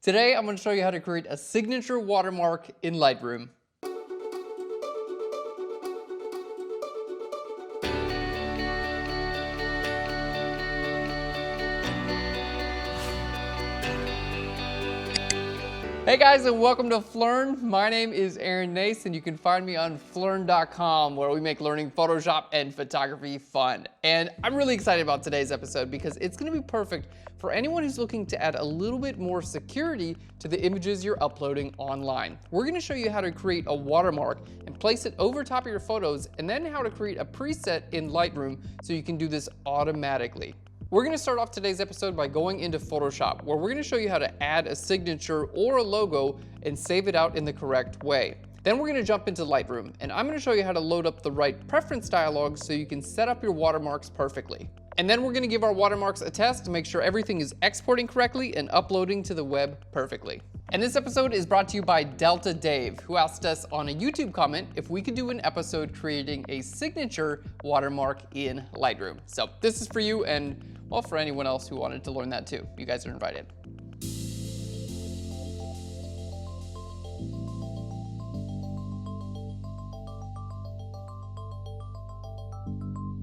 Today I'm going to show you how to create a signature watermark in Lightroom. Hey guys, and welcome to Phlearn. My name is Aaron Nace, and you can find me on Phlearn.com, where we make learning Photoshop and photography fun. And I'm really excited about today's episode because it's going to be perfect for anyone who's looking to add a little bit more security to the images you're uploading online. We're going to show you how to create a watermark and place it over top of your photos, and then how to create a preset in Lightroom so you can do this automatically. We're going to start off today's episode by going into Photoshop, where we're going to show you how to add a signature or a logo and save it out in the correct way. Then we're going to jump into Lightroom, and I'm going to show you how to load up the right preference dialog so you can set up your watermarks perfectly. And then we're going to give our watermarks a test to make sure everything is exporting correctly and uploading to the web perfectly. And this episode is brought to you by Delta Dave, who asked us on a YouTube comment if we could do an episode creating a signature watermark in Lightroom. So this is for you, and well, for anyone else who wanted to learn that too. You guys are invited.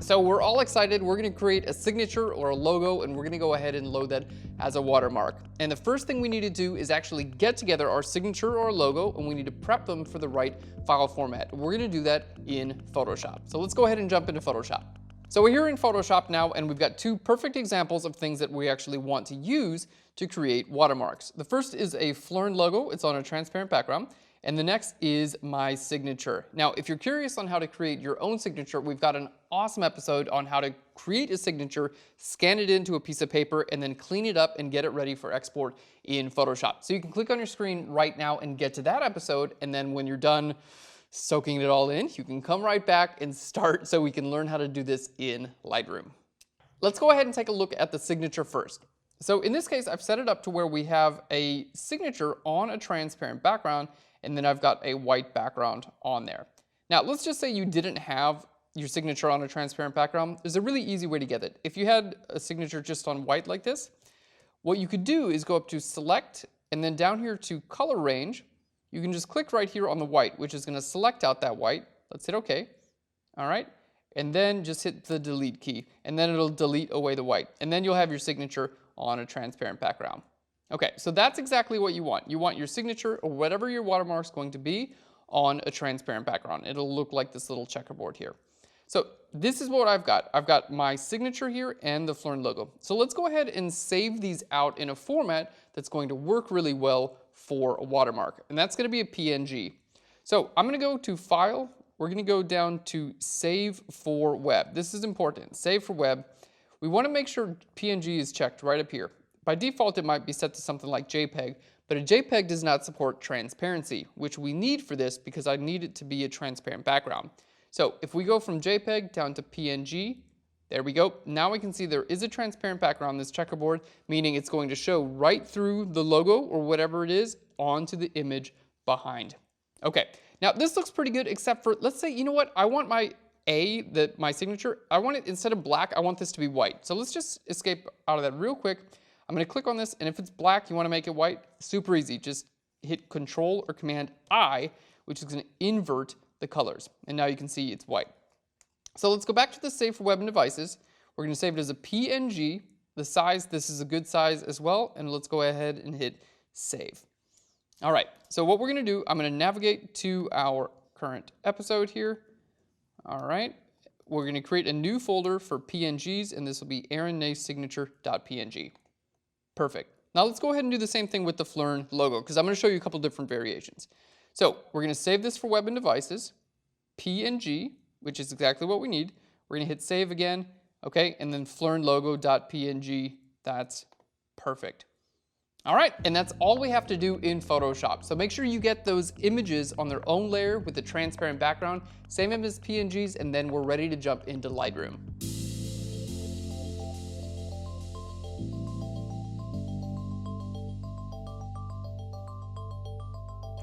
So we're all excited. We're going to create a signature or a logo, and we're going to go ahead and load that as a watermark. And the first thing we need to do is actually get together our signature or logo, and we need to prep them for the right file format. We're going to do that in Photoshop. So let's go ahead and jump into Photoshop. So we're here in Photoshop now, and we've got two perfect examples of things that we actually want to use to create watermarks. The first is a Phlearn logo. It's on a transparent background. And the next is my signature. Now, if you're curious on how to create your own signature, we've got an awesome episode on how to create a signature, scan it into a piece of paper, and then clean it up and get it ready for export in Photoshop. So you can click on your screen right now and get to that episode, and then when you're done soaking it all in, you can come right back and start so we can learn how to do this in Lightroom. Let's go ahead and take a look at the signature first. So in this case, I've set it up to where we have a signature on a transparent background, and then I've got a white background on there. Now, let's just say you didn't have your signature on a transparent background. There's a really easy way to get it. If you had a signature just on white like this, what you could do is go up to Select, and then down here to Color Range, you can just click right here on the white, which is going to select out that white. Let's hit OK. All right. And then just hit the Delete key, and then it'll delete away the white. And then you'll have your signature on a transparent background. Okay, so that's exactly what you want. You want your signature or whatever your watermark's going to be on a transparent background. It'll look like this little checkerboard here. So this is what I've got. I've got my signature here and the Phlearn logo. So let's go ahead and save these out in a format that's going to work really well for a watermark. And that's going to be a PNG. So I'm going to go to File. We're going to go down to Save for Web. This is important. Save for Web. We want to make sure PNG is checked right up here. By default, it might be set to something like JPEG, but a JPEG does not support transparency, which we need for this because I need it to be a transparent background. So if we go from JPEG down to PNG, there we go. Now we can see there is a transparent background, this checkerboard, meaning it's going to show right through the logo or whatever it is onto the image behind. Okay, now this looks pretty good, except for, let's say, you know what, I want my my signature, I want it, instead of black, I want this to be white. So let's just escape out of that real quick. I'm going to click on this, and if it's black, you want to make it white, super easy. Just hit Control or Command I, which is going to invert the colors. And now you can see it's white. So let's go back to the Save for Web and Devices. We're going to save it as a PNG. The size, this is a good size as well. And let's go ahead and hit Save. All right, so what we're going to do, I'm going to navigate to our current episode here. All right, we're going to create a new folder for PNGs, and this will be aaronnnacesignature.png. Perfect. Now let's go ahead and do the same thing with the Phlearn logo, because I'm going to show you a couple different variations. So we're going to save this for Web and Devices, PNG, which is exactly what we need. We're going to hit Save again, okay, and then phlearnlogo.png. That's perfect. All right, and that's all we have to do in Photoshop. So make sure you get those images on their own layer with the transparent background, save them as PNGs, and then we're ready to jump into Lightroom.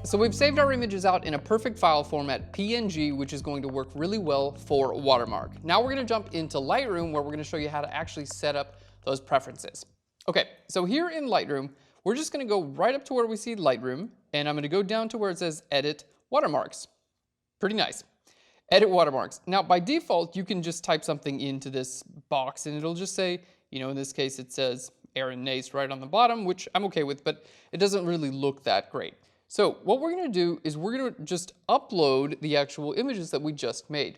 So we've saved our images out in a perfect file format, PNG, which is going to work really well for a watermark. Now we're going to jump into Lightroom, where we're going to show you how to actually set up those preferences. Okay, so here in Lightroom, we're just going to go right up to where we see Lightroom, and I'm going to go down to where it says Edit Watermarks. Pretty nice. Edit Watermarks. Now, by default, you can just type something into this box, and it'll just say, in this case, it says Aaron Nace right on the bottom, which I'm okay with, but it doesn't really look that great. So what we're going to do is we're going to just upload the actual images that we just made.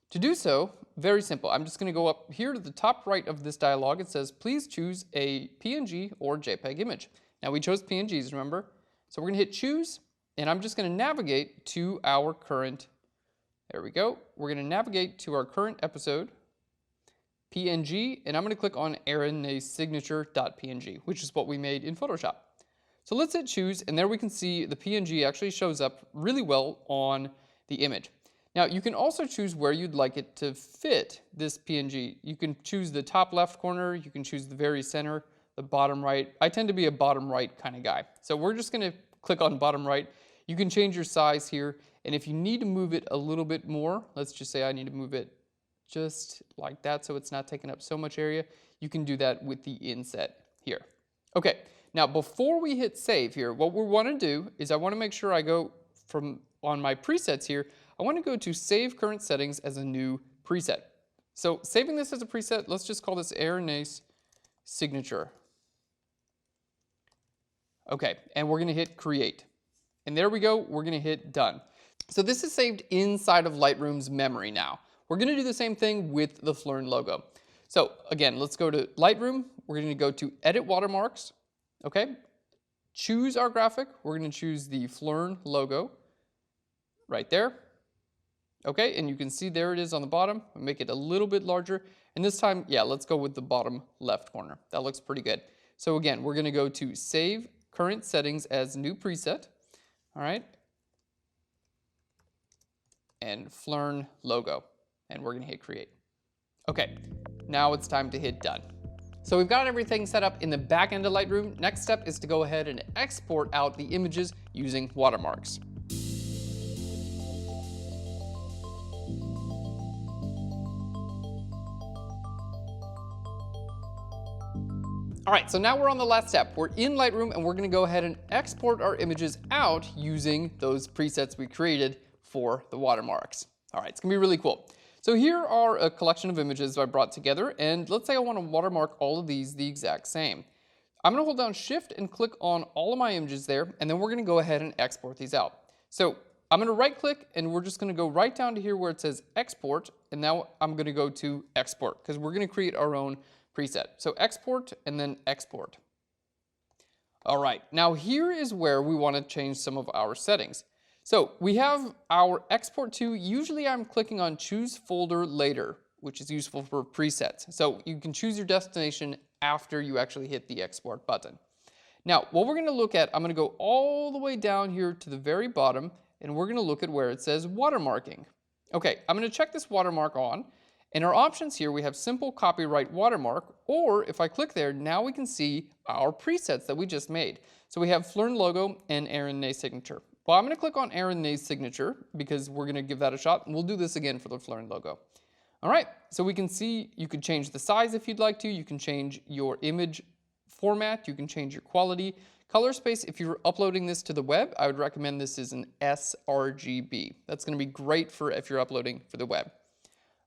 To do so, very simple. I'm just going to go up here to the top right of this dialog. It says, please choose a PNG or JPEG image. Now, we chose PNGs, remember? So we're going to hit choose, and I'm just going to navigate to our current, there we go. We're going to navigate to our current episode, PNG, and I'm going to click on Aaron Nace signature.png, which is what we made in Photoshop. So let's hit choose, and there we can see the PNG actually shows up really well on the image. Now, you can also choose where you'd like it to fit this PNG. You can choose the top left corner, you can choose the very center, the bottom right. I tend to be a bottom right kind of guy. So we're just going to click on bottom right. You can change your size here, and if you need to move it a little bit more, let's just say I need to move it just like that so it's not taking up so much area, you can do that with the inset here. Okay, now before we hit save here, what we want to do is I want to make sure I go on my presets here, I want to go to save current settings as a new preset. So saving this as a preset, let's just call this Aaron Nace signature. Okay, and we're going to hit create. And there we go, we're going to hit done. So this is saved inside of Lightroom's memory now. We're going to do the same thing with the Phlearn logo. So again, let's go to Lightroom. We're going to go to Edit Watermarks. Okay. Choose our graphic. We're going to choose the Phlearn logo right there. Okay, and you can see there it is on the bottom. We'll make it a little bit larger. And this time, yeah, let's go with the bottom left corner. That looks pretty good. So again, we're going to go to Save Current Settings as New Preset. All right. And Phlearn logo. And we're going to hit create. Okay, now it's time to hit done. So we've got everything set up in the back end of Lightroom. Next step is to go ahead and export out the images using watermarks. All right, so now we're on the last step. We're in Lightroom and we're going to go ahead and export our images out using those presets we created for the watermarks. All right, it's going to be really cool. So here are a collection of images I brought together, and let's say I want to watermark all of these the exact same. I'm going to hold down Shift and click on all of my images there, and then we're going to go ahead and export these out. So I'm going to right click, and we're just going to go right down to here where it says Export, and now I'm going to go to Export, because we're going to create our own preset. So Export, and then Export. All right, now here is where we want to change some of our settings. So we have our export to, usually I'm clicking on choose folder later, which is useful for presets. So you can choose your destination after you actually hit the export button. Now, what we're going to look at, I'm going to go all the way down here to the very bottom, and we're going to look at where it says watermarking. Okay, I'm going to check this watermark on, and our options here, we have simple copyright watermark, or if I click there, now we can see our presets that we just made. So we have Phlearn logo and Aaron Nace signature. Well, I'm going to click on Aaron Nace signature because we're going to give that a shot, and we'll do this again for the Phlearn logo. All right, so we can see you could change the size if you'd like to. You can change your image format. You can change your quality. Color space, if you're uploading this to the web, I would recommend this is an sRGB. That's going to be great for if you're uploading for the web.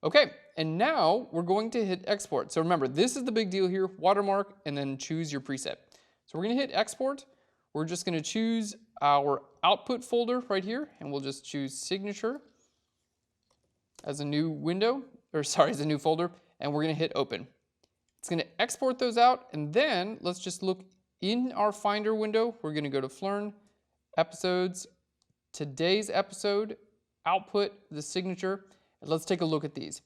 Okay, and now we're going to hit export. So remember, this is the big deal here, watermark, and then choose your preset. So we're going to hit export. We're just going to choose our output folder right here, and we'll just choose signature as a new window, or sorry, as a new folder, and we're going to hit open. It's going to export those out, and then let's just look in our Finder window. We're going to go to Phlearn, Episodes, Today's Episode, Output, the signature, and let's take a look at these.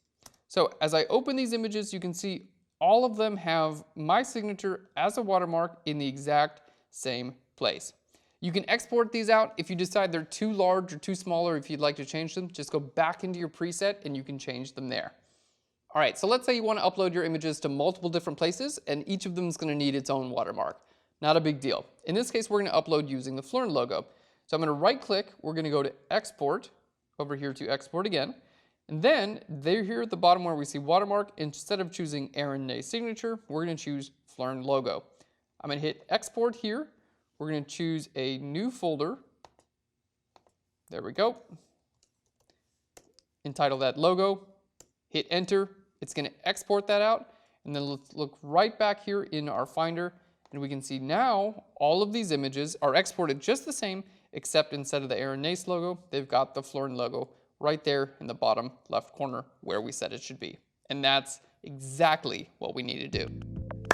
So as I open these images, you can see all of them have my signature as a watermark in the exact same place. You can export these out. If you decide they're too large or too small, or if you'd like to change them, just go back into your preset and you can change them there. All right, so let's say you want to upload your images to multiple different places, and each of them is going to need its own watermark. Not a big deal. In this case, we're going to upload using the Phlearn logo. So I'm going to right click, we're going to go to Export, over here to Export again, and then there here at the bottom where we see watermark, instead of choosing Aaron Nace signature, we're going to choose Phlearn logo. I'm going to hit Export here. We're going to choose a new folder. There we go. Entitle that logo. Hit enter. It's going to export that out. And then let's look right back here in our Finder. And we can see now all of these images are exported just the same, except instead of the Aaron Nace logo, they've got the Phlearn logo right there in the bottom left corner where we said it should be. And that's exactly what we need to do.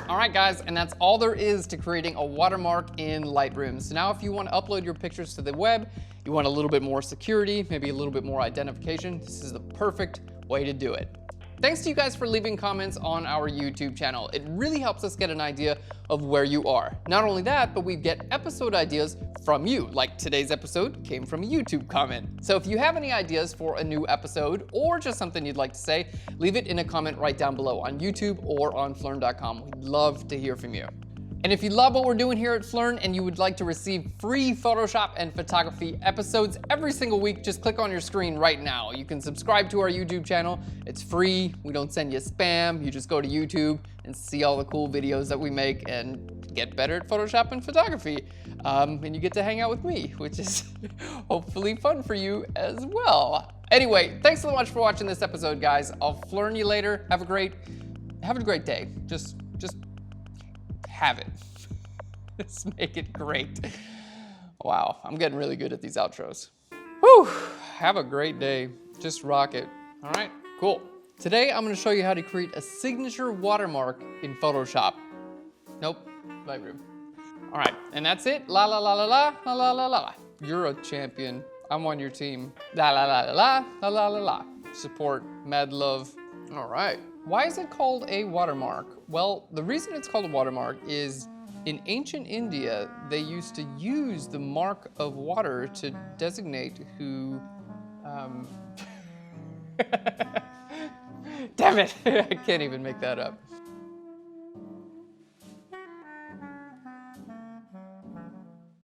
All right, guys, and that's all there is to creating a watermark in Lightroom. So now if you want to upload your pictures to the web, you want a little bit more security, maybe a little bit more identification, this is the perfect way to do it. Thanks to you guys for leaving comments on our YouTube channel. It really helps us get an idea of where you are. Not only that, but we get episode ideas from you. Like today's episode came from a YouTube comment. So if you have any ideas for a new episode or just something you'd like to say, leave it in a comment right down below on YouTube or on Phlearn.com. We'd love to hear from you. And if you love what we're doing here at Phlearn and you would like to receive free Photoshop and photography episodes every single week, just click on your screen right now. You can subscribe to our YouTube channel. It's free. We don't send you spam. You just go to YouTube and see all the cool videos that we make and get better at Photoshop and photography. And you get to hang out with me, which is hopefully fun for you as well. Anyway, thanks so much for watching this episode, guys. I'll Phlearn you later. Have a great day. Just have it. Let's make it great. Wow, I'm getting really good at these outros. Whew, have a great day. Just rock it. All right, cool. Today, I'm gonna show you how to create a signature watermark in Photoshop. Nope, Lightroom. All right, and that's it. La la la la la la la la la. You're a champion. I'm on your team. La la la la la la la la la. Support, mad love. All right. Why is it called a watermark? Well, the reason it's called a watermark is in ancient India, they used to use the mark of water to designate who, Damn it, I can't even make that up.